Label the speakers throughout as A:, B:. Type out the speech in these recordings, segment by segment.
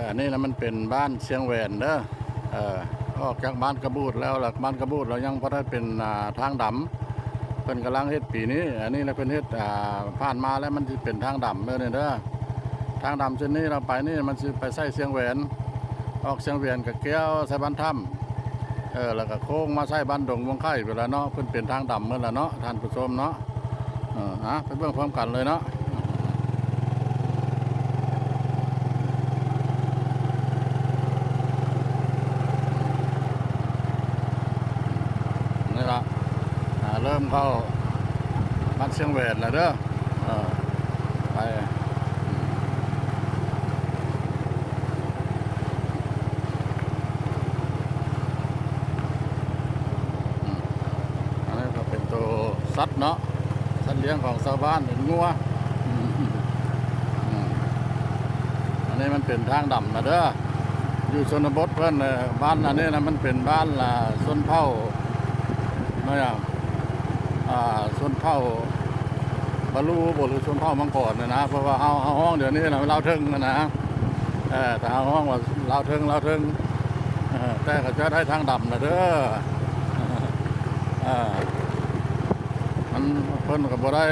A: อันนี้นะมันเป็นบ้านเชียงแหวนเด้อออกจากบ้านกระบูดแล้วหลักบ้านกระบูดเรายังพอได้เป็นทางดำเป็นกำลังเฮ็ดปีนี้อันนี้เราเป็นเฮ็ดผ่านมาแล้วมันจะเป็นทางดำเนี่ยเด้อทางดำเส้นนี้เราไปนี่มันจะไปใส่เชียงแหวนออกเชียงแหวนกับแก้วใส่บ้านถ้ำแล้วก็โค้งมาใส่บ้านดงวงไข่ไปแล้วเนาะเพิ่นเป็นทางดำเมื่อแล้วเนาะท่านผู้ชมเนาะไปเบิ่งพร้อมกันเลยเนาะนี่ละเริ่มเข้าบ้านเชียงแหวนแล้วเด้อไปอันนี้ก็เป็นตัวสัตว์เนาะสัตว์เลี้ยงของชาวบ้านเป็นงัวอันนี้มันเป็นทางดำนะเด้ออยู่ชนบทเพื่อนบ้านอันนี้นะมันเป็นบ้านชนเผ่าไม่อย่างชนเผ่าบรรลุบหรือชนเผ่ามังกรนะเพราะว่าเฮาห้องเดี๋ยวนี้นะเราถึงนะแต่เฮาห้องว่าเราถึงแต่ก็จะได้ทางดำนะเด้อมันเพิ่นก็บ่ได้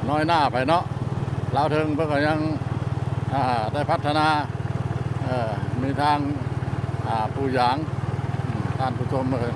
A: น้อยหน้าไปเนาะเราถึงเพิ่นก็ยังได้พัฒนามีทางปูหยางท่านผู้ชมเลย